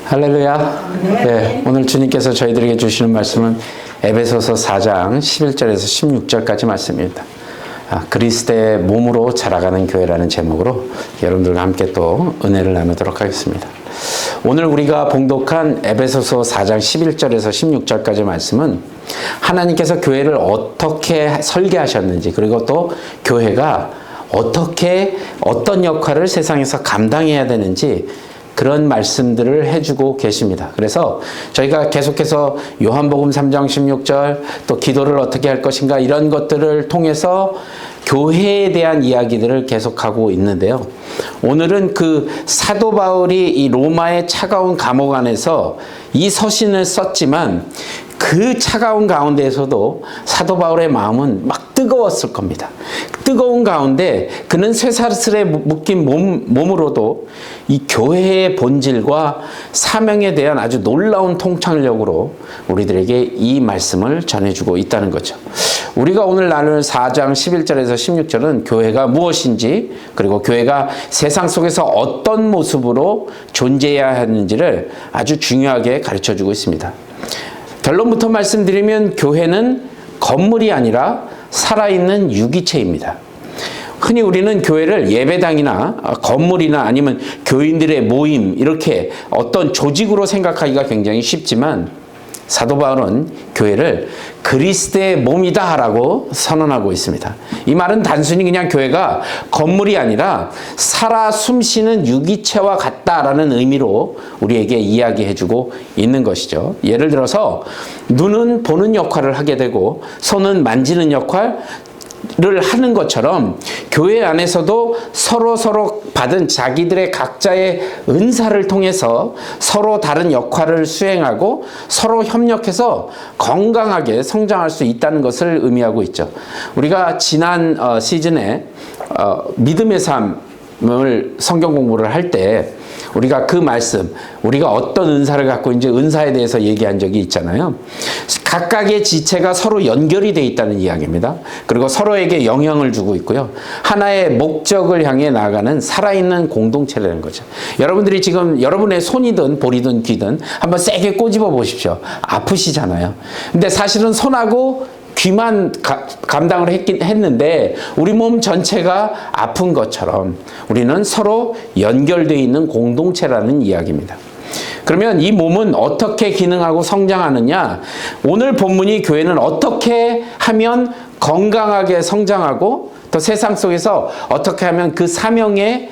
할렐루야. 네, 오늘 주님께서 저희들에게 주시는 말씀은 에베소서 4장 11절에서 16절까지 말씀입니다. 그리스도의 몸으로 자라가는 교회라는 제목으로 여러분들과 함께 또 은혜를 나누도록 하겠습니다. 오늘 우리가 봉독한 에베소서 4장 11절에서 16절까지 말씀은 하나님께서 교회를 어떻게 설계하셨는지, 그리고 또 교회가 어떻게 어떤 역할을 세상에서 감당해야 되는지 그런 말씀들을 해주고 계십니다. 그래서 저희가 계속해서 요한복음 3장 16절, 또 기도를 어떻게 할 것인가, 이런 것들을 통해서 교회에 대한 이야기들을 계속하고 있는데요. 오늘은 그 사도 바울이 이 로마의 차가운 감옥 안에서 이 서신을 썼지만 그 차가운 가운데에서도 사도 바울의 마음은 막 뜨거웠을 겁니다. 뜨거운 가운데 그는 쇠사슬에 묶인 몸으로도 이 교회의 본질과 사명에 대한 아주 놀라운 통찰력으로 우리들에게 이 말씀을 전해주고 있다는 거죠. 우리가 오늘 나눌 4장 11절에서 16절은 교회가 무엇인지, 그리고 교회가 세상 속에서 어떤 모습으로 존재해야 하는지를 아주 중요하게 가르쳐주고 있습니다. 결론부터 말씀드리면 교회는 건물이 아니라 살아있는 유기체입니다. 흔히 우리는 교회를 예배당이나 건물이나 아니면 교인들의 모임, 이렇게 어떤 조직으로 생각하기가 굉장히 쉽지만 사도 바울은 교회를 그리스도의 몸이다 라고 선언하고 있습니다. 이 말은 단순히 그냥 교회가 건물이 아니라 살아 숨쉬는 유기체와 같다라는 의미로 우리에게 이야기해주고 있는 것이죠. 예를 들어서 눈은 보는 역할을 하게 되고 손은 만지는 역할을 하는 것처럼 교회 안에서도 서로 받은 자기들의 각자의 은사를 통해서 서로 다른 역할을 수행하고 서로 협력해서 건강하게 성장할 수 있다는 것을 의미하고 있죠. 우리가 지난 시즌에 믿음의 삶을 성경 공부를 할 때 우리가 그 말씀, 우리가 어떤 은사를 갖고 있는지 은사에 대해서 얘기한 적이 있잖아요. 각각의 지체가 서로 연결이 되어 있다는 이야기입니다. 그리고 서로에게 영향을 주고 있고요. 하나의 목적을 향해 나아가는 살아있는 공동체라는 거죠. 여러분들이 지금 여러분의 손이든 볼이든 귀든 한번 세게 꼬집어 보십시오. 아프시잖아요. 근데 사실은 손하고 귀만 감당을 했는데 우리 몸 전체가 아픈 것처럼 우리는 서로 연결되어 있는 공동체라는 이야기입니다. 그러면 이 몸은 어떻게 기능하고 성장하느냐? 오늘 본문이 교회는 어떻게 하면 건강하게 성장하고 또 세상 속에서 어떻게 하면 그 사명의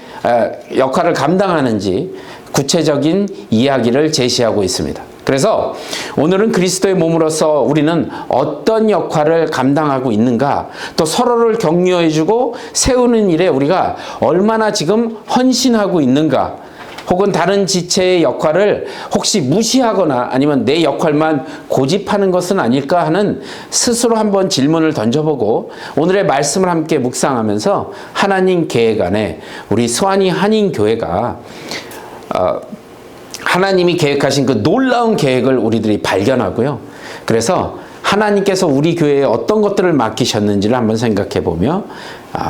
역할을 감당하는지 구체적인 이야기를 제시하고 있습니다. 그래서 오늘은 그리스도의 몸으로서 우리는 어떤 역할을 감당하고 있는가, 또 서로를 격려해주고 세우는 일에 우리가 얼마나 지금 헌신하고 있는가, 혹은 다른 지체의 역할을 혹시 무시하거나 아니면 내 역할만 고집하는 것은 아닐까 하는 스스로 한번 질문을 던져보고 오늘의 말씀을 함께 묵상하면서 하나님 계획 안에 우리 수완이 한인교회가 하나님이 계획하신 그 놀라운 계획을 우리들이 발견하고요. 그래서 하나님께서 우리 교회에 어떤 것들을 맡기셨는지를 한번 생각해보며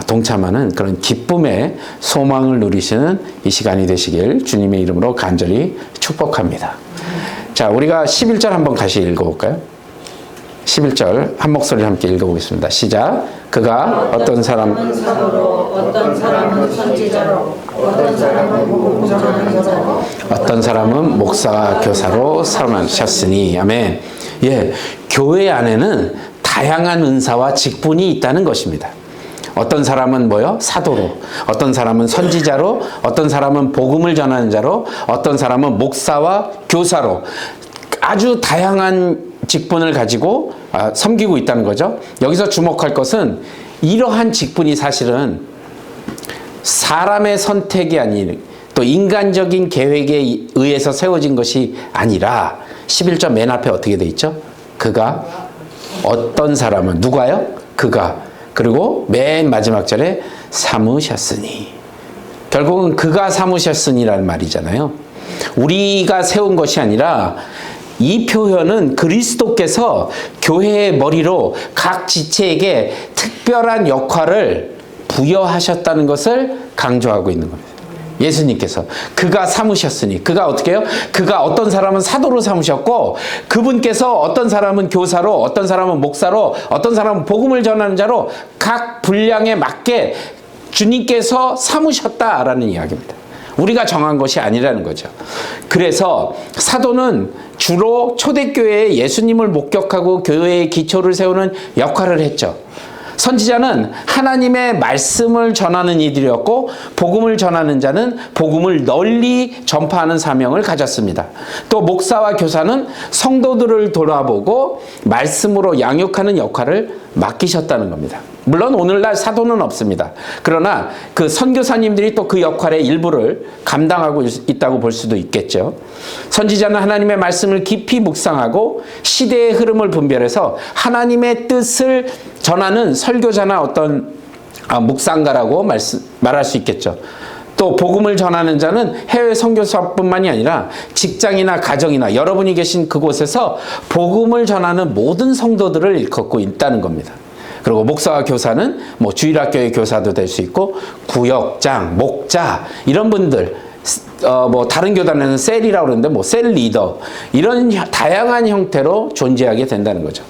동참하는 그런 기쁨의 소망을 누리시는 이 시간이 되시길 주님의 이름으로 간절히 축복합니다. 자, 우리가 11절 한번 같이 읽어볼까요? 11절 한 목소리로 함께 읽어보겠습니다. 시작. 그가 어떤 사람은 사도로, 어떤 사람은 선지자로, 어떤 사람은 복음전하는 자로, 어떤 사람은 목사와 교사로 삼으셨으니. 아멘. 예, 교회 안에는 다양한 은사와 직분이 있다는 것입니다. 어떤 사람은 뭐요? 사도로, 어떤 사람은 선지자로, 어떤 사람은 복음을 전하는 자로, 어떤 사람은 목사와 교사로 아주 다양한 직분을 가지고 섬기고 있다는 거죠. 여기서 주목할 것은 이러한 직분이 사실은 사람의 선택이 아닌 또 인간적인 계획에 의해서 세워진 것이 아니라 11절 맨 앞에 어떻게 돼 있죠? 그가 어떤 사람은 누가요? 그가. 그리고 맨 마지막 절에 삼으셨으니. 결국은 그가 삼으셨으니라는 말이잖아요. 우리가 세운 것이 아니라 이 표현은 그리스도께서 교회의 머리로 각 지체에게 특별한 역할을 부여하셨다는 것을 강조하고 있는 겁니다. 예수님께서 그가 삼으셨으니, 그가 어떻게 해요? 그가 어떤 사람은 사도로 삼으셨고, 그분께서 어떤 사람은 교사로, 어떤 사람은 목사로, 어떤 사람은 복음을 전하는 자로 각 분량에 맞게 주님께서 삼으셨다라는 이야기입니다. 우리가 정한 것이 아니라는 거죠. 그래서 사도는 주로 초대교회에 예수님을 목격하고 교회의 기초를 세우는 역할을 했죠. 선지자는 하나님의 말씀을 전하는 이들이었고, 복음을 전하는 자는 복음을 널리 전파하는 사명을 가졌습니다. 또 목사와 교사는 성도들을 돌아보고 말씀으로 양육하는 역할을 맡기셨다는 겁니다. 물론 오늘날 사도는 없습니다. 그러나 그 선교사님들이 또 그 역할의 일부를 감당하고 있다고 볼 수도 있겠죠. 선지자는 하나님의 말씀을 깊이 묵상하고 시대의 흐름을 분별해서 하나님의 뜻을 전하는 설교자나 어떤 묵상가라고 말할 수 있겠죠. 또 복음을 전하는 자는 해외 선교사뿐만이 아니라 직장이나 가정이나 여러분이 계신 그곳에서 복음을 전하는 모든 성도들을 일컫고 있다는 겁니다. 그리고 목사와 교사는 뭐 주일학교의 교사도 될 수 있고, 구역장, 목자, 이런 분들, 뭐 다른 교단에는 셀이라고 그러는데 뭐 셀 리더, 이런 다양한 형태로 존재하게 된다는 거죠.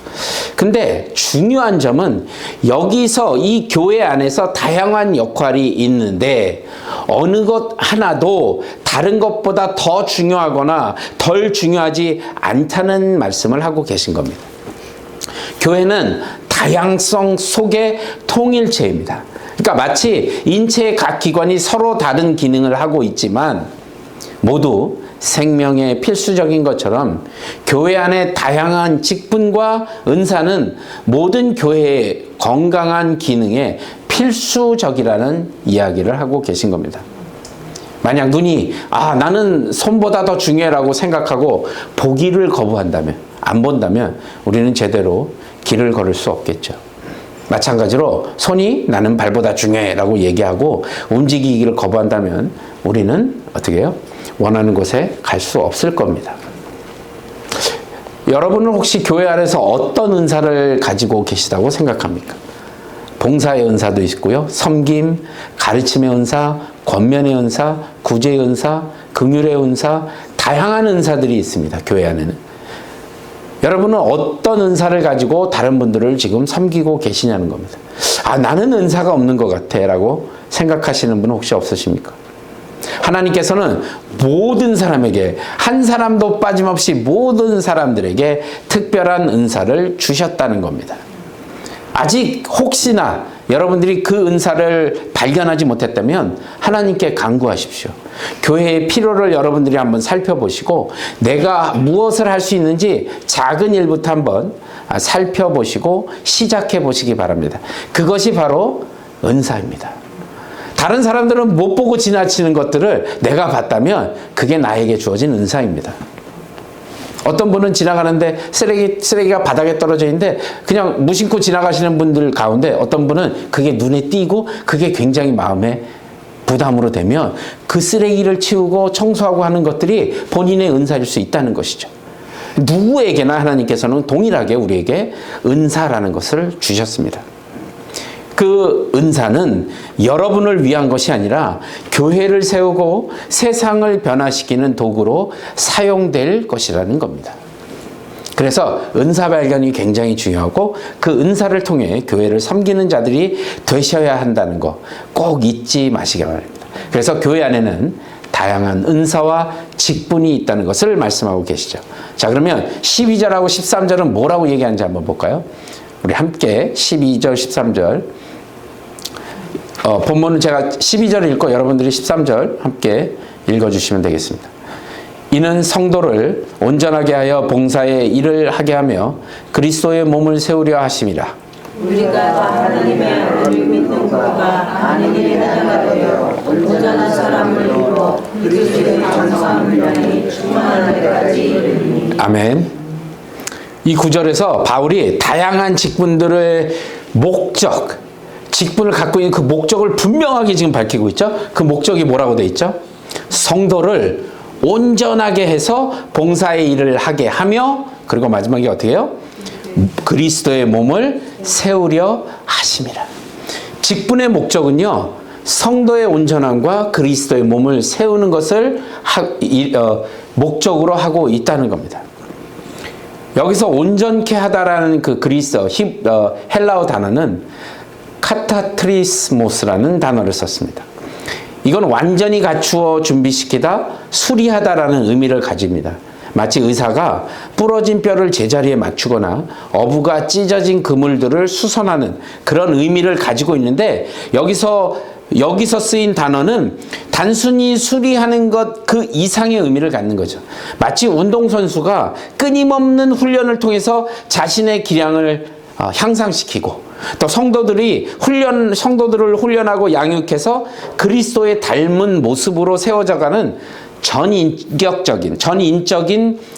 근데 중요한 점은 여기서 이 교회 안에서 다양한 역할이 있는데 어느 것 하나도 다른 것보다 더 중요하거나 덜 중요하지 않다는 말씀을 하고 계신 겁니다. 교회는 다양성 속의 통일체입니다. 그러니까 마치 인체의 각 기관이 서로 다른 기능을 하고 있지만 모두 생명의 필수적인 것처럼 교회 안의 다양한 직분과 은사는 모든 교회의 건강한 기능에 필수적이라는 이야기를 하고 계신 겁니다. 만약 눈이 나는 손보다 더 중요하다고 생각하고 보기를 거부한다면, 안 본다면 우리는 제대로 길을 걸을 수 없겠죠. 마찬가지로 손이 나는 발보다 중요해라고 얘기하고 움직이기를 거부한다면 우리는 어떻게 해요? 원하는 곳에 갈 수 없을 겁니다. 여러분은 혹시 교회 안에서 어떤 은사를 가지고 계시다고 생각합니까? 봉사의 은사도 있고요. 섬김, 가르침의 은사, 권면의 은사, 구제의 은사, 긍휼의 은사, 다양한 은사들이 있습니다. 교회 안에는. 여러분은 어떤 은사를 가지고 다른 분들을 지금 섬기고 계시냐는 겁니다. 나는 은사가 없는 것 같아 라고 생각하시는 분 혹시 없으십니까? 하나님께서는 모든 사람에게, 한 사람도 빠짐없이 모든 사람들에게 특별한 은사를 주셨다는 겁니다. 아직 혹시나 여러분들이 그 은사를 발견하지 못했다면 하나님께 간구하십시오. 교회의 필요를 여러분들이 한번 살펴보시고 내가 무엇을 할 수 있는지 작은 일부터 한번 살펴보시고 시작해 보시기 바랍니다. 그것이 바로 은사입니다. 다른 사람들은 못 보고 지나치는 것들을 내가 봤다면 그게 나에게 주어진 은사입니다. 어떤 분은 지나가는데 쓰레기가 바닥에 떨어져 있는데 그냥 무심코 지나가시는 분들 가운데 어떤 분은 그게 눈에 띄고 그게 굉장히 마음에 부담으로 되면 그 쓰레기를 치우고 청소하고 하는 것들이 본인의 은사일 수 있다는 것이죠. 누구에게나 하나님께서는 동일하게 우리에게 은사라는 것을 주셨습니다. 그 은사는 여러분을 위한 것이 아니라 교회를 세우고 세상을 변화시키는 도구로 사용될 것이라는 겁니다. 그래서 은사 발견이 굉장히 중요하고 그 은사를 통해 교회를 섬기는 자들이 되셔야 한다는 거 꼭 잊지 마시기 바랍니다. 그래서 교회 안에는 다양한 은사와 직분이 있다는 것을 말씀하고 계시죠. 자, 그러면 12절하고 13절은 뭐라고 얘기하는지 한번 볼까요? 우리 함께 12절, 13절 본문은 제가 12절을 읽고 여러분들이 13절 함께 읽어주시면 되겠습니다. 이는 성도를 온전하게 하여 봉사의 일을 하게 하며 그리스도의 몸을 세우려 하심이라. 우리가 다 하나님의 아들을 믿는 자가 아는 일에 나가되어 온전한 사람을 이루어 그리스도의 감사한 분량이 충만할 때까지 이르리니. 아멘. 이 구절에서 바울이 다양한 직분들의 목적, 직분을 갖고 있는 그 목적을 분명하게 지금 밝히고 있죠. 그 목적이 뭐라고 돼 있죠? 성도를 온전하게 해서 봉사의 일을 하게 하며, 그리고 마지막에 어떻게 해요? 그리스도의 몸을 세우려 하심이라. 직분의 목적은요, 성도의 온전함과 그리스도의 몸을 세우는 것을 목적으로 하고 있다는 겁니다. 여기서 온전케 하다라는 그 헬라어 단어는 카타트리스모스라는 단어를 썼습니다. 이건 완전히 갖추어 준비시키다, 수리하다라는 의미를 가집니다. 마치 의사가 부러진 뼈를 제자리에 맞추거나 어부가 찢어진 그물들을 수선하는 그런 의미를 가지고 있는데, 여기서 쓰인 단어는 단순히 수리하는 것 그 이상의 의미를 갖는 거죠. 마치 운동선수가 끊임없는 훈련을 통해서 자신의 기량을 향상시키고, 또 성도들을 훈련하고 양육해서 그리스도의 닮은 모습으로 세워져가는 전인적인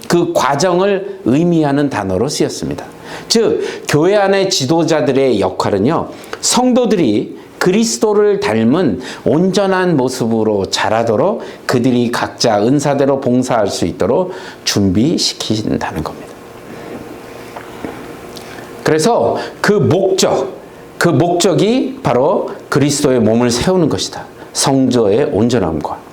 그 과정을 의미하는 단어로 쓰였습니다. 즉, 교회 안의 지도자들의 역할은요, 성도들이 그리스도를 닮은 온전한 모습으로 자라도록 그들이 각자 은사대로 봉사할 수 있도록 준비시킨다는 겁니다. 그래서 그 목적이 바로 그리스도의 몸을 세우는 것이다. 성도의 온전함과.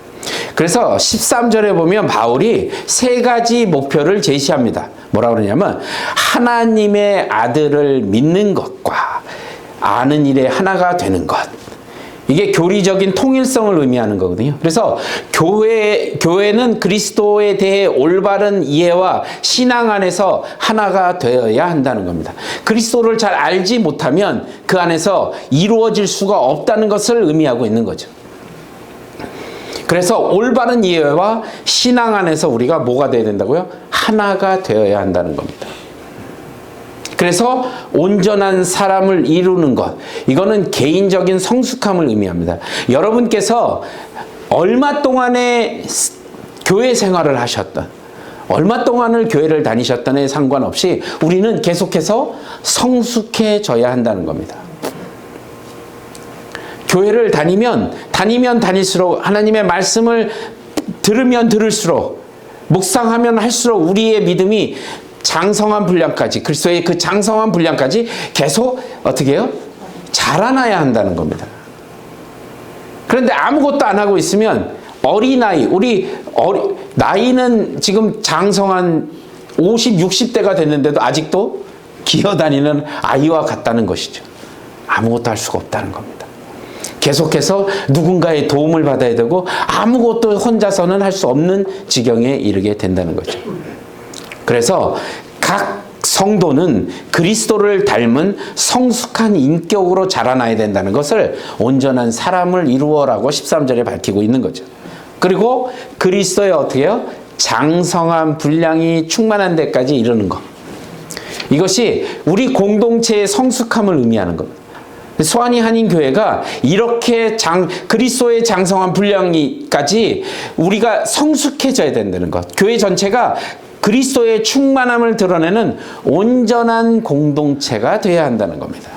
그래서 13절에 보면 바울이 세 가지 목표를 제시합니다. 뭐라고 그러냐면, 하나님의 아들을 믿는 것과 아는 일에 하나가 되는 것. 이게 교리적인 통일성을 의미하는 거거든요. 그래서 교회는 그리스도에 대해 올바른 이해와 신앙 안에서 하나가 되어야 한다는 겁니다. 그리스도를 잘 알지 못하면 그 안에서 이루어질 수가 없다는 것을 의미하고 있는 거죠. 그래서 올바른 이해와 신앙 안에서 우리가 뭐가 되어야 된다고요? 하나가 되어야 한다는 겁니다. 그래서 온전한 사람을 이루는 것, 이거는 개인적인 성숙함을 의미합니다. 여러분께서 얼마 동안의 교회 생활을 하셨던, 얼마 동안을 교회를 다니셨던에 상관없이 우리는 계속해서 성숙해져야 한다는 겁니다. 교회를 다니면 다닐수록, 하나님의 말씀을 들으면 들을수록, 묵상하면 할수록 우리의 믿음이 장성한 분량까지, 그리스도의 그 장성한 분량까지 계속 어떻게 해요? 자라나야 한다는 겁니다. 그런데 아무것도 안 하고 있으면 어린아이, 나이는 지금 장성한 50, 60대가 됐는데도 아직도 기어다니는 아이와 같다는 것이죠. 아무것도 할 수가 없다는 겁니다. 계속해서 누군가의 도움을 받아야 되고 아무것도 혼자서는 할 수 없는 지경에 이르게 된다는 거죠. 그래서 각 성도는 그리스도를 닮은 성숙한 인격으로 자라나야 된다는 것을 온전한 사람을 이루어라고 13절에 밝히고 있는 거죠. 그리고 그리스도의 어떻게 해요? 장성한 분량이 충만한 데까지 이르는 것. 이것이 우리 공동체의 성숙함을 의미하는 겁니다. 수완이 한인교회가 이렇게 그리스도의 장성한 분량까지 우리가 성숙해져야 된다는 것. 교회 전체가 그리스도의 충만함을 드러내는 온전한 공동체가 되어야 한다는 겁니다.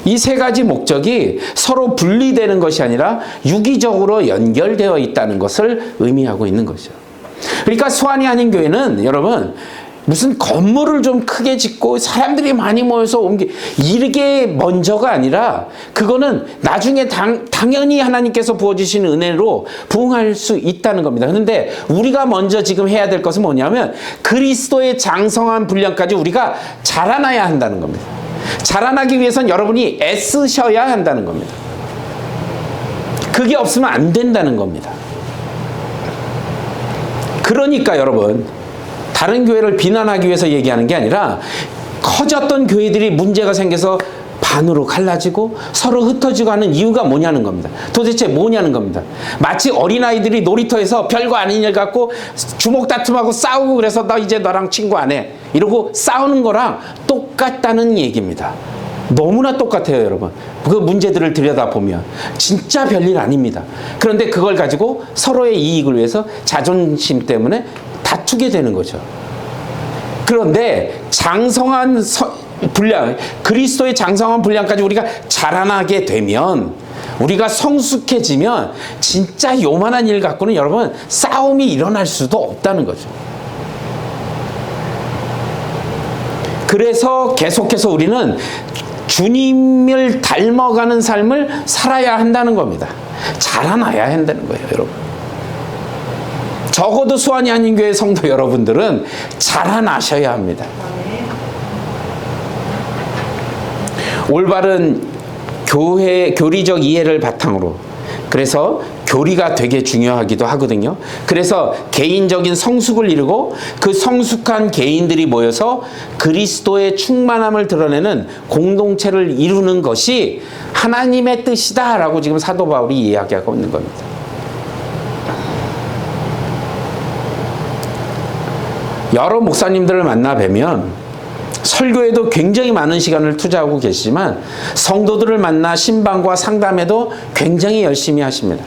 이 세 가지 목적이 서로 분리되는 것이 아니라 유기적으로 연결되어 있다는 것을 의미하고 있는 거죠. 그러니까 수완이 한인교회는 여러분, 무슨 건물을 좀 크게 짓고 사람들이 많이 모여서 이게 먼저가 아니라, 그거는 나중에 당연히 하나님께서 부어주시는 은혜로 부응할 수 있다는 겁니다. 그런데 우리가 먼저 지금 해야 될 것은 뭐냐면 그리스도의 장성한 분량까지 우리가 자라나야 한다는 겁니다. 자라나기 위해선 여러분이 애쓰셔야 한다는 겁니다. 그게 없으면 안 된다는 겁니다. 그러니까 여러분, 다른 교회를 비난하기 위해서 얘기하는 게 아니라, 커졌던 교회들이 문제가 생겨서 반으로 갈라지고 서로 흩어지고 하는 이유가 뭐냐는 겁니다. 도대체 뭐냐는 겁니다. 마치 어린아이들이 놀이터에서 별거 아닌 일 갖고 주먹 다툼하고 싸우고, 그래서 너 이제 너랑 친구 안 해, 이러고 싸우는 거랑 똑같다는 얘기입니다. 너무나 똑같아요, 여러분. 그 문제들을 들여다보면 진짜 별일 아닙니다. 그런데 그걸 가지고 서로의 이익을 위해서 자존심 때문에 다투게 되는 거죠. 그런데 장성한 분량, 그리스도의 장성한 분량까지 우리가 자라나게 되면, 우리가 성숙해지면 진짜 요만한 일 갖고는 여러분 싸움이 일어날 수도 없다는 거죠. 그래서 계속해서 우리는 주님을 닮아가는 삶을 살아야 한다는 겁니다. 자라나야 한다는 거예요, 여러분. 적어도 수완이 아닌 교회 성도 여러분들은 자라나셔야 합니다. 올바른 교리적 이해를 바탕으로, 그래서 교리가 되게 중요하기도 하거든요. 그래서 개인적인 성숙을 이루고 그 성숙한 개인들이 모여서 그리스도의 충만함을 드러내는 공동체를 이루는 것이 하나님의 뜻이다라고 지금 사도 바울이 이야기하고 있는 겁니다. 여러 목사님들을 만나 뵈면 설교에도 굉장히 많은 시간을 투자하고 계시지만 성도들을 만나 신방과 상담에도 굉장히 열심히 하십니다.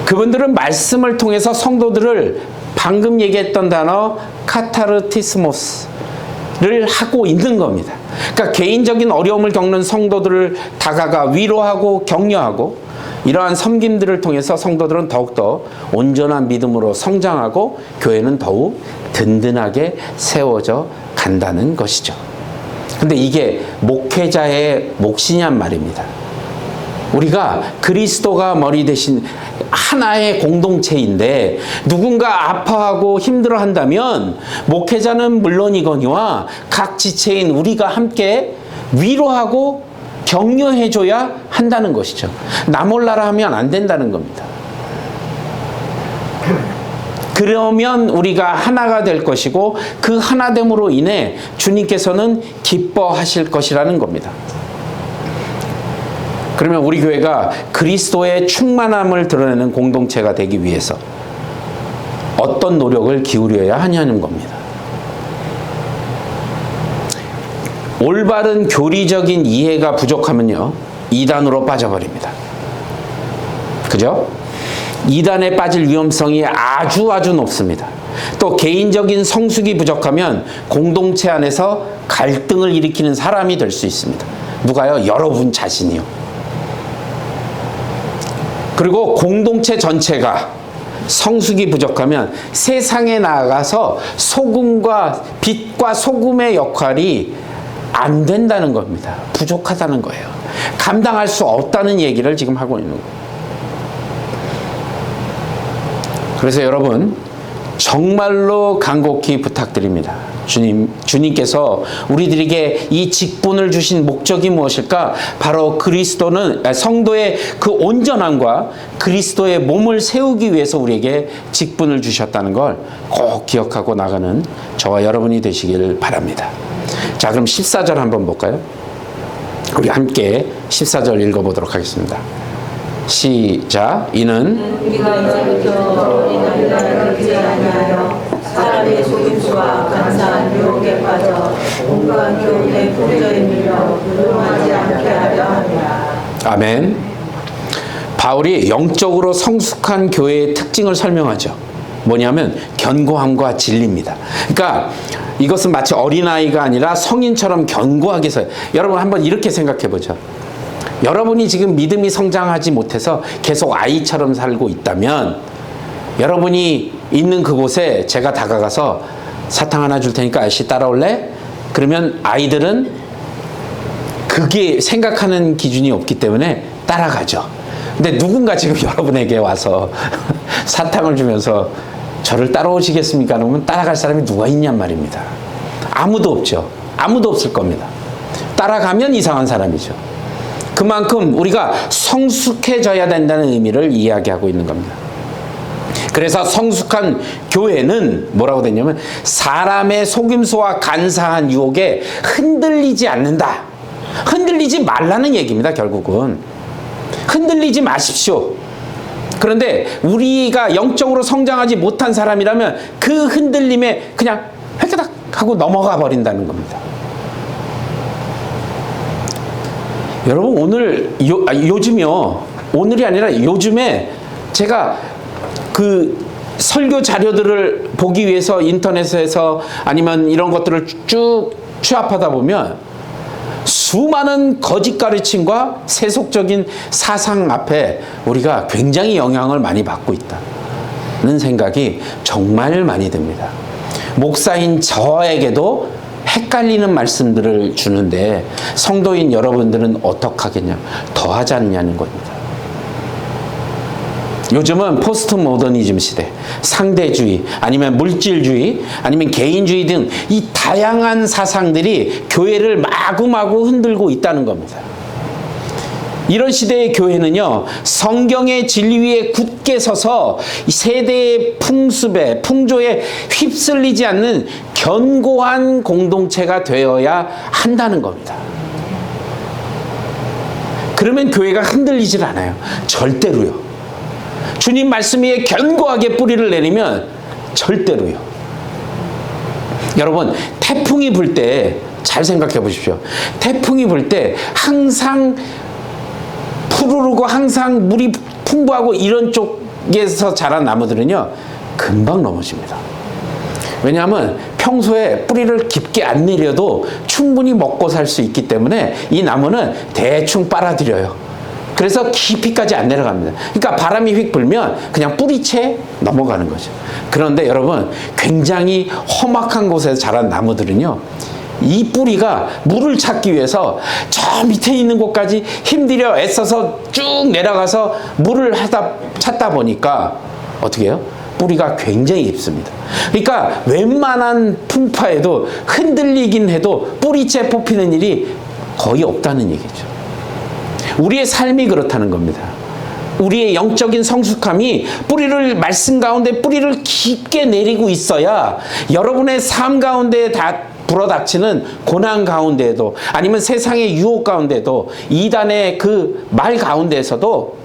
그분들은 말씀을 통해서 성도들을 방금 얘기했던 단어 카타르티스모스를 하고 있는 겁니다. 그러니까 개인적인 어려움을 겪는 성도들을 다가가 위로하고 격려하고, 이러한 섬김들을 통해서 성도들은 더욱더 온전한 믿음으로 성장하고 교회는 더욱 든든하게 세워져 간다는 것이죠. 근데 이게 목회자의 몫이냔 말입니다. 우리가 그리스도가 머리 대신 하나의 공동체인데 누군가 아파하고 힘들어한다면 목회자는 물론이거니와 각 지체인 우리가 함께 위로하고 격려해줘야 한다는 것이죠. 나 몰라라 하면 안 된다는 겁니다. 그러면 우리가 하나가 될 것이고 그 하나됨으로 인해 주님께서는 기뻐하실 것이라는 겁니다. 그러면 우리 교회가 그리스도의 충만함을 드러내는 공동체가 되기 위해서 어떤 노력을 기울여야 하냐는 겁니다. 올바른 교리적인 이해가 부족하면요, 이단으로 빠져버립니다. 그죠? 이단에 빠질 위험성이 아주 높습니다. 또 개인적인 성숙이 부족하면 공동체 안에서 갈등을 일으키는 사람이 될 수 있습니다. 누가요? 여러분 자신이요. 그리고 공동체 전체가 성숙이 부족하면 세상에 나아가서 소금과 빛과 소금의 역할이 안 된다는 겁니다. 부족하다는 거예요. 감당할 수 없다는 얘기를 지금 하고 있는 거예요. 그래서 여러분, 정말로 간곡히 부탁드립니다. 주님께서 우리들에게 이 직분을 주신 목적이 무엇일까? 바로 성도의 그 온전함과 그리스도의 몸을 세우기 위해서 우리에게 직분을 주셨다는 걸 꼭 기억하고 나가는 저와 여러분이 되시길 바랍니다. 자, 그럼 14절 한번 볼까요? 우리 함께 14절 읽어보도록 하겠습니다. 시작. 이는 우리가 이제부터 우리나라를 그지 아니하여 사람의 속임수와 간사한 유혹에 빠져 온갖 교훈에 풍저에 밀려 불응하지 않게 하려 합니다. 아멘. 바울이 영적으로 성숙한 교회의 특징을 설명하죠. 뭐냐면 견고함과 진리입니다. 그러니까 이것은 마치 어린아이가 아니라 성인처럼 견고하게 서요. 여러분 한번 이렇게 생각해 보죠. 여러분이 지금 믿음이 성장하지 못해서 계속 아이처럼 살고 있다면, 여러분이 있는 그곳에 제가 다가가서 사탕 하나 줄 테니까 아저씨 따라올래? 그러면 아이들은 그게 생각하는 기준이 없기 때문에 따라가죠. 근데 누군가 지금 여러분에게 와서 사탕을 주면서 저를 따라오시겠습니까? 그러면 따라갈 사람이 누가 있냔 말입니다. 아무도 없죠. 아무도 없을 겁니다. 따라가면 이상한 사람이죠. 그만큼 우리가 성숙해져야 된다는 의미를 이야기하고 있는 겁니다. 그래서 성숙한 교회는 뭐라고 됐냐면 사람의 속임수와 간사한 유혹에 흔들리지 않는다. 흔들리지 말라는 얘기입니다. 결국은 흔들리지 마십시오. 그런데 우리가 영적으로 성장하지 못한 사람이라면 그 흔들림에 그냥 획가닥 하고 넘어가 버린다는 겁니다. 여러분 요즘이요, 오늘이 아니라 요즘에 제가 그 설교 자료들을 보기 위해서 인터넷에서 아니면 이런 것들을 쭉 취합하다 보면 수많은 거짓 가르침과 세속적인 사상 앞에 우리가 굉장히 영향을 많이 받고 있다는 생각이 정말 많이 듭니다. 목사인 저에게도 헷갈리는 말씀들을 주는데 성도인 여러분들은 어떡하겠냐? 더 하지 않냐는 겁니다. 요즘은 포스트 모더니즘 시대, 상대주의, 아니면 물질주의, 아니면 개인주의 등 이 다양한 사상들이 교회를 마구마구 흔들고 있다는 겁니다. 이런 시대의 교회는요, 성경의 진리 위에 굳게 서서 세대의 풍습에, 풍조에 휩쓸리지 않는 견고한 공동체가 되어야 한다는 겁니다. 그러면 교회가 흔들리질 않아요. 절대로요. 주님 말씀 위에 견고하게 뿌리를 내리면 절대로요. 여러분, 태풍이 불 때 잘 생각해 보십시오. 태풍이 불 때 항상 푸르르고 항상 물이 풍부하고 이런 쪽에서 자란 나무들은요, 금방 넘어집니다. 왜냐하면 평소에 뿌리를 깊게 안 내려도 충분히 먹고 살 수 있기 때문에 이 나무는 대충 빨아들여요. 그래서 깊이까지 안 내려갑니다. 그러니까 바람이 휙 불면 그냥 뿌리채 넘어가는 거죠. 그런데 여러분, 굉장히 험악한 곳에서 자란 나무들은요, 이 뿌리가 물을 찾기 위해서 저 밑에 있는 곳까지 힘들여 애써서 쭉 내려가서 물을 찾다 보니까 어떻게 해요? 뿌리가 굉장히 깊습니다. 그러니까 웬만한 풍파에도 흔들리긴 해도 뿌리채 뽑히는 일이 거의 없다는 얘기죠. 우리의 삶이 그렇다는 겁니다. 우리의 영적인 성숙함이 말씀 가운데 뿌리를 깊게 내리고 있어야 여러분의 삶 가운데 다 불어닥치는 고난 가운데에도, 아니면 세상의 유혹 가운데도, 이단의 그 말 가운데에서도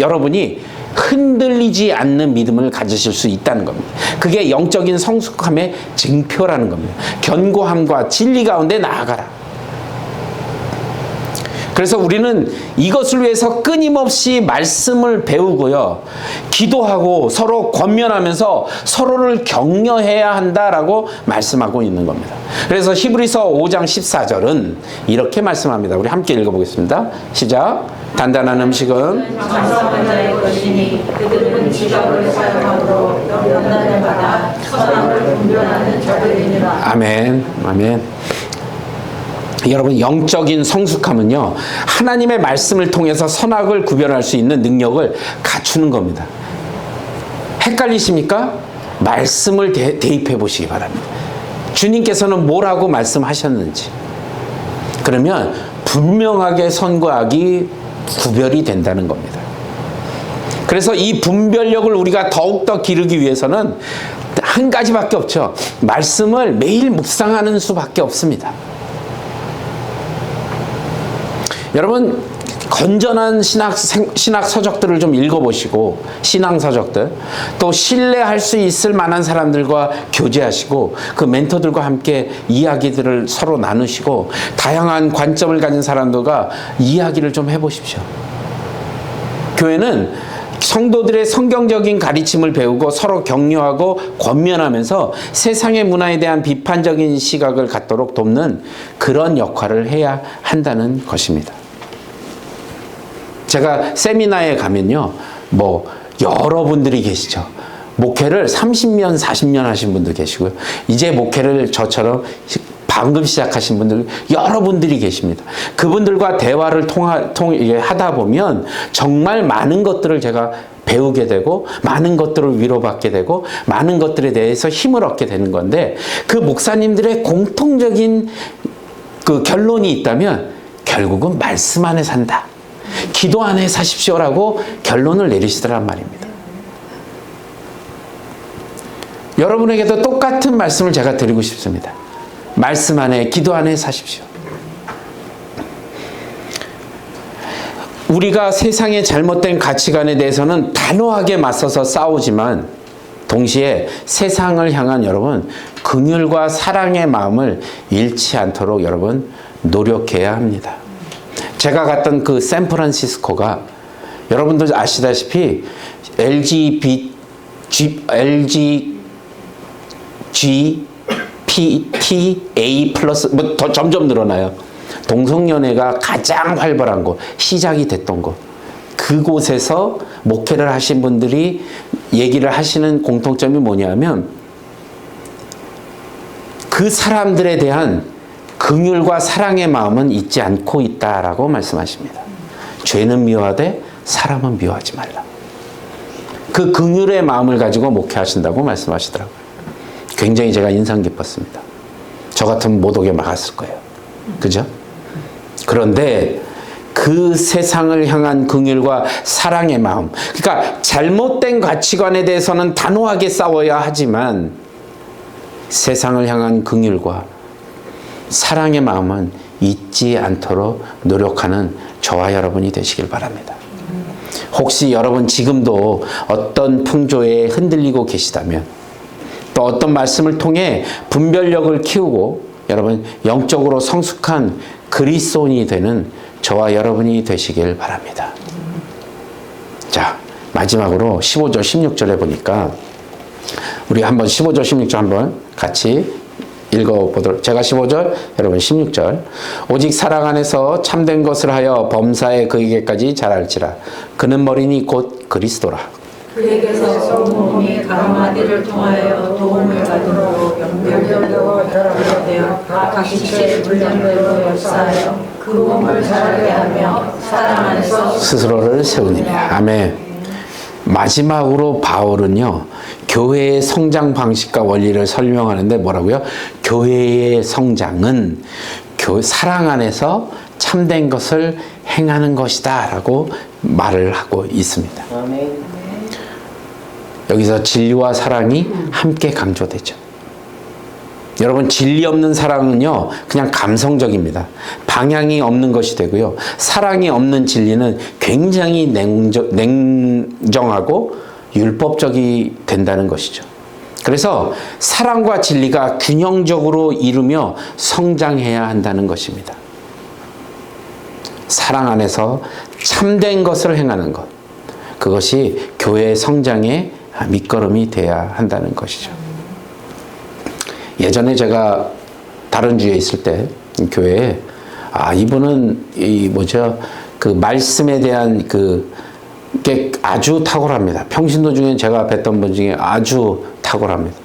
여러분이 흔들리지 않는 믿음을 가지실 수 있다는 겁니다. 그게 영적인 성숙함의 증표라는 겁니다. 견고함과 진리 가운데 나아가라. 그래서 우리는 이것을 위해서 끊임없이 말씀을 배우고요, 기도하고 서로 권면하면서 서로를 격려해야 한다라고 말씀하고 있는 겁니다. 그래서 히브리서 5장 14절은 이렇게 말씀합니다. 우리 함께 읽어보겠습니다. 시작. 단단한 음식은 장성한 자의 것이니 그들은 지각을 사용하도록 연단을 받아 선악을 분별하는 자들이니라. 아멘. 아멘. 여러분, 영적인 성숙함은요, 하나님의 말씀을 통해서 선악을 구별할 수 있는 능력을 갖추는 겁니다. 헷갈리십니까? 말씀을 대입해 보시기 바랍니다. 주님께서는 뭐라고 말씀하셨는지. 그러면 분명하게 선과 악이 구별이 된다는 겁니다. 그래서 이 분별력을 우리가 더욱더 기르기 위해서는 한 가지밖에 없죠. 말씀을 매일 묵상하는 수밖에 없습니다. 여러분, 건전한 신학 서적들을 좀 읽어보시고, 신앙 서적들, 또 신뢰할 수 있을 만한 사람들과 교제하시고, 그 멘토들과 함께 이야기들을 서로 나누시고, 다양한 관점을 가진 사람들과 이야기를 좀 해보십시오. 교회는 성도들의 성경적인 가르침을 배우고 서로 격려하고 권면하면서 세상의 문화에 대한 비판적인 시각을 갖도록 돕는 그런 역할을 해야 한다는 것입니다. 제가 세미나에 가면요, 여러분들이 계시죠. 목회를 30년, 40년 하신 분도 계시고요. 이제 목회를 저처럼 방금 시작하신 분들, 여러분들이 계십니다. 그분들과 대화를 하다 보면 정말 많은 것들을 제가 배우게 되고, 많은 것들을 위로받게 되고, 많은 것들에 대해서 힘을 얻게 되는 건데, 그 목사님들의 공통적인 그 결론이 있다면 결국은 말씀 안에 산다, 기도 안에 사십시오라고 결론을 내리시더란 말입니다. 여러분에게도 똑같은 말씀을 제가 드리고 싶습니다. 말씀 안에, 기도 안에 사십시오. 우리가 세상의 잘못된 가치관에 대해서는 단호하게 맞서서 싸우지만 동시에 세상을 향한 여러분 긍휼과 사랑의 마음을 잃지 않도록 여러분 노력해야 합니다. 제가 갔던 그 샌프란시스코가 여러분들 아시다시피 LGBTA 플러스 더 점점 늘어나요. 동성연애가 가장 활발한 곳, 시작이 됐던 곳, 그곳에서 목회를 하신 분들이 얘기를 하시는 공통점이 뭐냐면 그 사람들에 대한 긍휼과 사랑의 마음은 잊지 않고 있다라고 말씀하십니다. 죄는 미워하되 사람은 미워하지 말라. 그 긍휼의 마음을 가지고 목회하신다고 말씀하시더라고요. 굉장히 제가 인상 깊었습니다. 저 같으면 못 오게 막았을 거예요. 그죠? 그런데 그 세상을 향한 긍휼과 사랑의 마음, 그러니까 잘못된 가치관에 대해서는 단호하게 싸워야 하지만 세상을 향한 긍휼과 사랑의 마음은 잊지 않도록 노력하는 저와 여러분이 되시길 바랍니다. 혹시 여러분 지금도 어떤 풍조에 흔들리고 계시다면, 또 어떤 말씀을 통해 분별력을 키우고 여러분 영적으로 성숙한 그리스도인이 되는 저와 여러분이 되시길 바랍니다. 자, 마지막으로 15절 16절에 보니까 우리 한번 15절 16절 한번 같이 읽어보도록. 제가 15절, 여러분 16절. 오직 사랑 안에서 참된 것을 하여 범사에 그에게까지 자랄지라. 그는 머리니 곧 그리스도라. 그에게서 온 몸이 가마디를 통하여 도움을 받으므로 연결되고 결합되어 각 지체의 분량대로 역사하여 그 몸을 자라게 하며 사랑 안에서 스스로를 세우니라. 아멘. 마지막으로 바울은요, 교회의 성장 방식과 원리를 설명하는데 뭐라고요? 교회의 성장은 사랑 안에서 참된 것을 행하는 것이다 라고 말을 하고 있습니다. 여기서 진리와 사랑이 함께 강조되죠. 여러분, 진리 없는 사랑은요, 그냥 감성적입니다. 방향이 없는 것이 되고요. 사랑이 없는 진리는 굉장히 냉정하고 율법적이 된다는 것이죠. 그래서 사랑과 진리가 균형적으로 이루며 성장해야 한다는 것입니다. 사랑 안에서 참된 것을 행하는 것, 그것이 교회의 성장의 밑거름이 돼야 한다는 것이죠. 예전에 제가 다른 주에 있을 때 교회에 이분은 그 말씀에 대한 게 아주 탁월합니다. 평신도 중에 제가 뵀던 분 중에 아주 탁월합니다.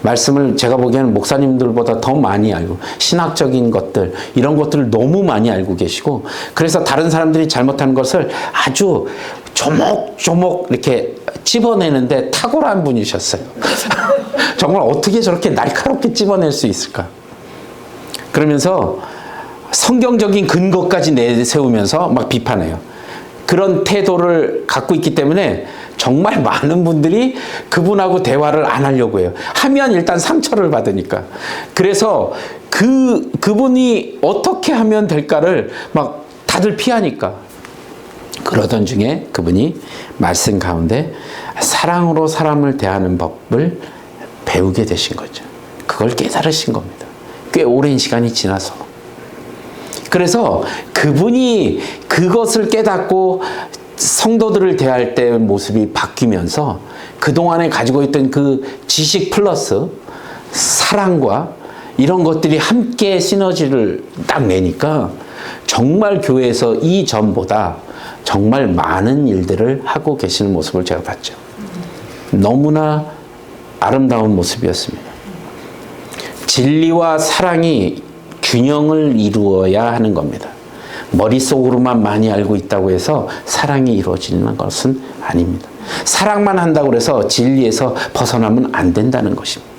말씀을 제가 보기에는 목사님들보다 더 많이 알고, 신학적인 것들, 이런 것들을 너무 많이 알고 계시고, 그래서 다른 사람들이 잘못하는 것을 아주 조목조목 이렇게 찝어내는데 탁월한 분이셨어요. 정말 어떻게 저렇게 날카롭게 찝어낼 수 있을까? 그러면서 성경적인 근거까지 내세우면서 막 비판해요. 그런 태도를 갖고 있기 때문에 정말 많은 분들이 그분하고 대화를 안 하려고 해요. 하면 일단 상처를 받으니까. 그래서 그분이 어떻게 하면 될까를 막 다들 피하니까. 그러던 중에 그분이 말씀 가운데 사랑으로 사람을 대하는 법을 배우게 되신 거죠. 그걸 깨달으신 겁니다. 꽤 오랜 시간이 지나서. 그래서 그분이 그것을 깨닫고 성도들을 대할 때 모습이 바뀌면서 그동안에 가지고 있던 그 지식 플러스 사랑과 이런 것들이 함께 시너지를 딱 내니까 정말 교회에서 이전보다 정말 많은 일들을 하고 계시는 모습을 제가 봤죠. 너무나 아름다운 모습이었습니다. 진리와 사랑이 균형을 이루어야 하는 겁니다. 머릿속으로만 많이 알고 있다고 해서 사랑이 이루어지는 것은 아닙니다. 사랑만 한다고 해서 진리에서 벗어나면 안 된다는 것입니다.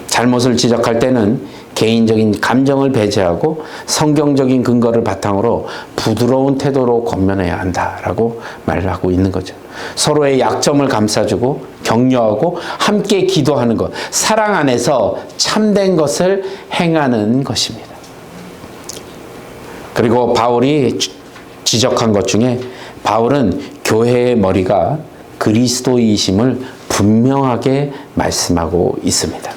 잘못을 지적할 때는 개인적인 감정을 배제하고 성경적인 근거를 바탕으로 부드러운 태도로 권면해야 한다라고 말을 하고 있는 거죠. 서로의 약점을 감싸주고 격려하고 함께 기도하는 것, 사랑 안에서 참된 것을 행하는 것입니다. 그리고 바울이 지적한 것 중에 바울은 교회의 머리가 그리스도이심을 분명하게 말씀하고 있습니다.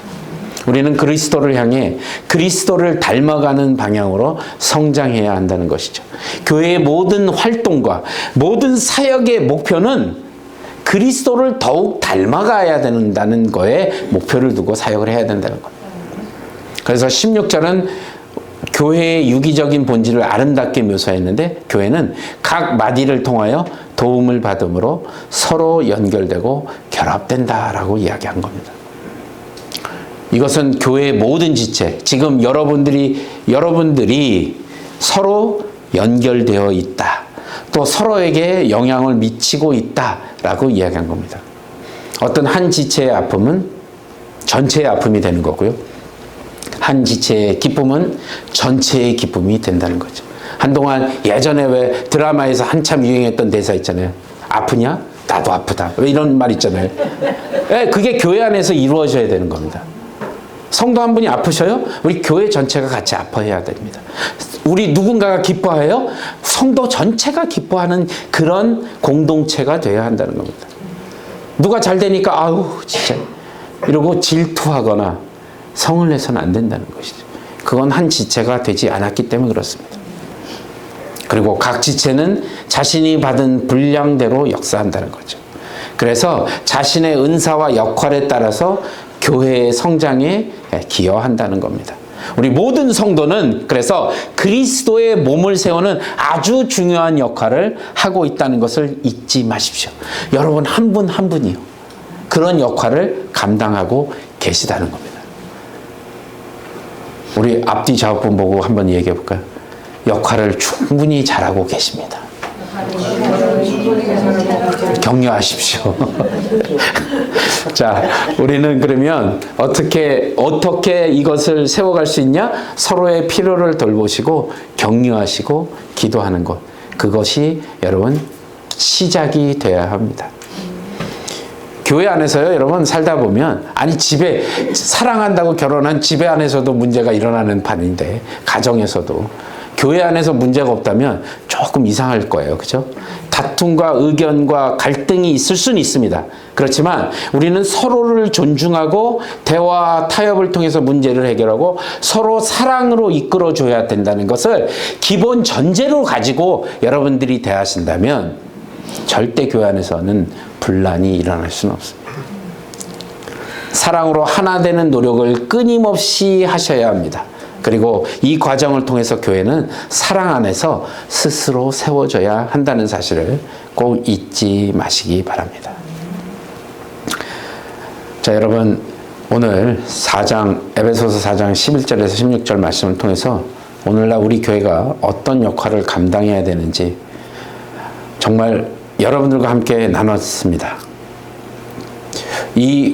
우리는 그리스도를 향해 그리스도를 닮아가는 방향으로 성장해야 한다는 것이죠. 교회의 모든 활동과 모든 사역의 목표는 그리스도를 더욱 닮아가야 된다는 거에 목표를 두고 사역을 해야 된다는 겁니다. 그래서 16절은 교회의 유기적인 본질을 아름답게 묘사했는데 교회는 각 마디를 통하여 도움을 받음으로 서로 연결되고 결합된다라고 이야기한 겁니다. 이것은 교회의 모든 지체, 지금 여러분들이 서로 연결되어 있다. 또 서로에게 영향을 미치고 있다라고 이야기한 겁니다. 어떤 한 지체의 아픔은 전체의 아픔이 되는 거고요. 한 지체의 기쁨은 전체의 기쁨이 된다는 거죠. 한동안 예전에 왜 드라마에서 한참 유행했던 대사 있잖아요. 아프냐? 나도 아프다. 왜 이런 말 있잖아요. 네, 그게 교회 안에서 이루어져야 되는 겁니다. 성도 한 분이 아프셔요? 우리 교회 전체가 같이 아파해야 됩니다. 우리 누군가가 기뻐해요? 성도 전체가 기뻐하는 그런 공동체가 되어야 한다는 겁니다. 누가 잘 되니까 아우 진짜 이러고 질투하거나 성을 내서는 안 된다는 것이죠. 그건 한 지체가 되지 않았기 때문에 그렇습니다. 그리고 각 지체는 자신이 받은 분량대로 역사한다는 거죠. 그래서 자신의 은사와 역할에 따라서 교회의 성장에 기여한다는 겁니다. 우리 모든 성도는 그래서 그리스도의 몸을 세우는 아주 중요한 역할을 하고 있다는 것을 잊지 마십시오. 여러분 한 분 한 분이요. 그런 역할을 감당하고 계시다는 겁니다. 우리 앞뒤 좌우분 보고 한번 얘기해 볼까요? 역할을 충분히 잘하고 계십니다. 격려하십시오. 자, 우리는 그러면 어떻게 이것을 세워갈 수 있냐? 서로의 필요를 돌보시고 격려하시고 기도하는 것. 그것이 여러분 시작이 되어야 합니다. 교회 안에서요, 여러분 살다 보면 아니 집에 사랑한다고 결혼한 집에 안에서도 문제가 일어나는 판인데 가정에서도 교회 안에서 문제가 없다면 조금 이상할 거예요. 그죠? 다툼과 의견과 갈등이 있을 수는 있습니다. 그렇지만 우리는 서로를 존중하고 대화, 타협을 통해서 문제를 해결하고 서로 사랑으로 이끌어줘야 된다는 것을 기본 전제로 가지고 여러분들이 대하신다면 절대 교회 안에서는 분란이 일어날 수는 없습니다. 사랑으로 하나 되는 노력을 끊임없이 하셔야 합니다. 그리고 이 과정을 통해서 교회는 사랑 안에서 스스로 세워져야 한다는 사실을 꼭 잊지 마시기 바랍니다. 자, 여러분 오늘 에베소서 4장 11절에서 16절 말씀을 통해서 오늘날 우리 교회가 어떤 역할을 감당해야 되는지 정말 여러분들과 함께 나눴습니다.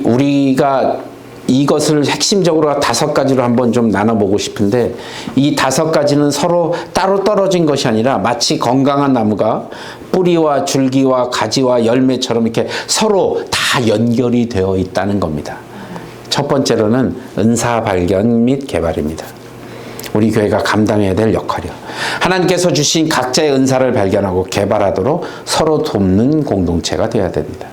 우리가 이것을 핵심적으로 5가지로 한번 좀 나눠보고 싶은데 이 5가지는 서로 따로 떨어진 것이 아니라 마치 건강한 나무가 뿌리와 줄기와 가지와 열매처럼 이렇게 서로 다 연결이 되어 있다는 겁니다. 첫 번째로는 은사 발견 및 개발입니다. 우리 교회가 감당해야 될 역할이요. 하나님께서 주신 각자의 은사를 발견하고 개발하도록 서로 돕는 공동체가 되어야 됩니다.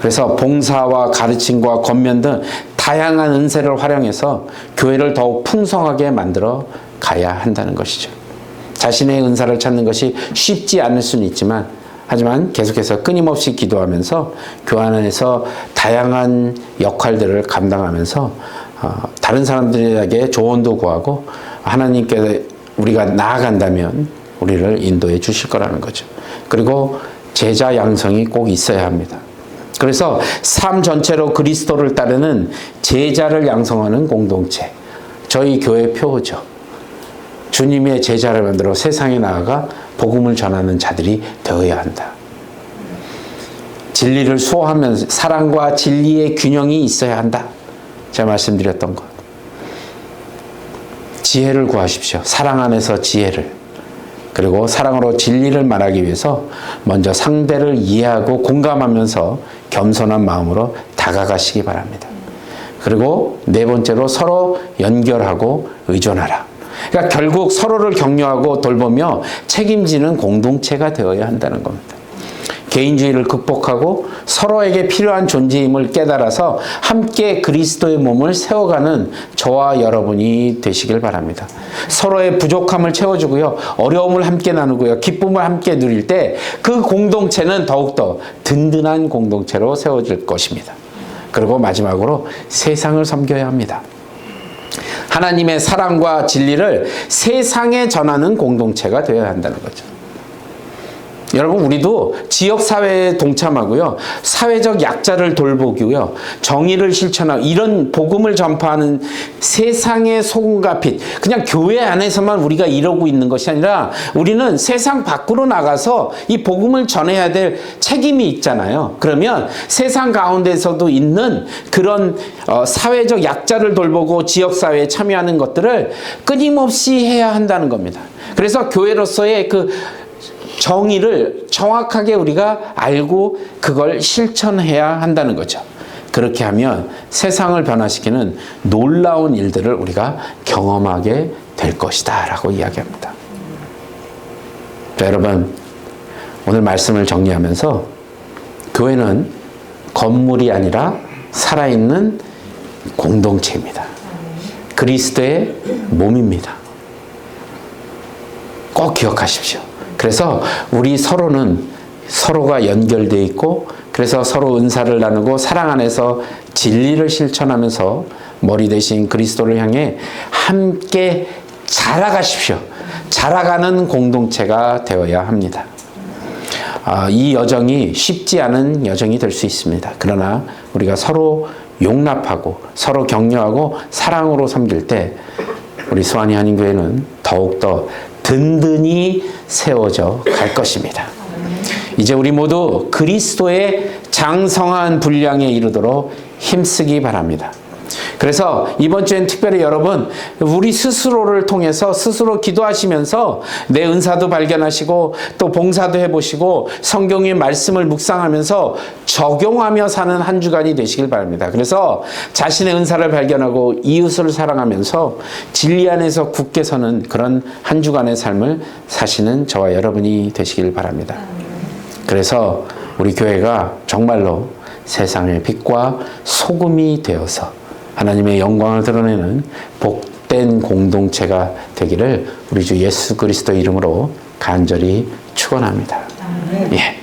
그래서 봉사와 가르침과 권면 등 다양한 은사를 활용해서 교회를 더욱 풍성하게 만들어 가야 한다는 것이죠. 자신의 은사를 찾는 것이 쉽지 않을 수는 있지만 하지만 계속해서 끊임없이 기도하면서 교회 안에서 다양한 역할들을 감당하면서 다른 사람들에게 조언도 구하고 하나님께 우리가 나아간다면 우리를 인도해 주실 거라는 거죠. 그리고 제자 양성이 꼭 있어야 합니다. 그래서 삶 전체로 그리스도를 따르는 제자를 양성하는 공동체. 저희 교회 표어죠. 주님의 제자를 만들어 세상에 나아가 복음을 전하는 자들이 되어야 한다. 진리를 수호하면서 사랑과 진리의 균형이 있어야 한다. 제가 말씀드렸던 것. 지혜를 구하십시오. 사랑 안에서 지혜를. 그리고 사랑으로 진리를 말하기 위해서 먼저 상대를 이해하고 공감하면서 겸손한 마음으로 다가가시기 바랍니다. 그리고 네 번째로 서로 연결하고 의존하라. 그러니까 결국 서로를 격려하고 돌보며 책임지는 공동체가 되어야 한다는 겁니다. 개인주의를 극복하고 서로에게 필요한 존재임을 깨달아서 함께 그리스도의 몸을 세워가는 저와 여러분이 되시길 바랍니다. 서로의 부족함을 채워주고요. 어려움을 함께 나누고요. 기쁨을 함께 누릴 때 그 공동체는 더욱더 든든한 공동체로 세워질 것입니다. 그리고 마지막으로 세상을 섬겨야 합니다. 하나님의 사랑과 진리를 세상에 전하는 공동체가 되어야 한다는 거죠. 여러분, 우리도 지역사회에 동참하고요, 사회적 약자를 돌보고요, 정의를 실천하고 이런 복음을 전파하는 세상의 소금과 빛, 그냥 교회 안에서만 우리가 이러고 있는 것이 아니라 우리는 세상 밖으로 나가서 이 복음을 전해야 될 책임이 있잖아요. 그러면 세상 가운데서도 있는 그런 사회적 약자를 돌보고 지역사회에 참여하는 것들을 끊임없이 해야 한다는 겁니다. 그래서 교회로서의 그 정의를 정확하게 우리가 알고 그걸 실천해야 한다는 거죠. 그렇게 하면 세상을 변화시키는 놀라운 일들을 우리가 경험하게 될 것이다 라고 이야기합니다. 자, 여러분, 오늘 말씀을 정리하면서 교회는 건물이 아니라 살아있는 공동체입니다. 그리스도의 몸입니다. 꼭 기억하십시오. 그래서 우리 서로가 연결되어 있고, 그래서 서로 은사를 나누고 사랑 안에서 진리를 실천하면서 머리 대신 그리스도를 향해 함께 자라가십시오. 자라가는 공동체가 되어야 합니다. 이 여정이 쉽지 않은 여정이 될 수 있습니다. 그러나 우리가 서로 용납하고 서로 격려하고 사랑으로 섬길 때 우리 수완이 한인교회는 더욱더 든든히 세워져 갈 것입니다. 이제 우리 모두 그리스도의 장성한 분량에 이르도록 힘쓰기 바랍니다. 그래서 이번 주엔 특별히 여러분, 우리 스스로를 통해서 스스로 기도하시면서 내 은사도 발견하시고 또 봉사도 해보시고 성경의 말씀을 묵상하면서 적용하며 사는 한 주간이 되시길 바랍니다. 그래서 자신의 은사를 발견하고 이웃을 사랑하면서 진리 안에서 굳게 서는 그런 한 주간의 삶을 사시는 저와 여러분이 되시길 바랍니다. 그래서 우리 교회가 정말로 세상의 빛과 소금이 되어서 하나님의 영광을 드러내는 복된 공동체가 되기를 우리 주 예수 그리스도 이름으로 간절히 축원합니다. 예.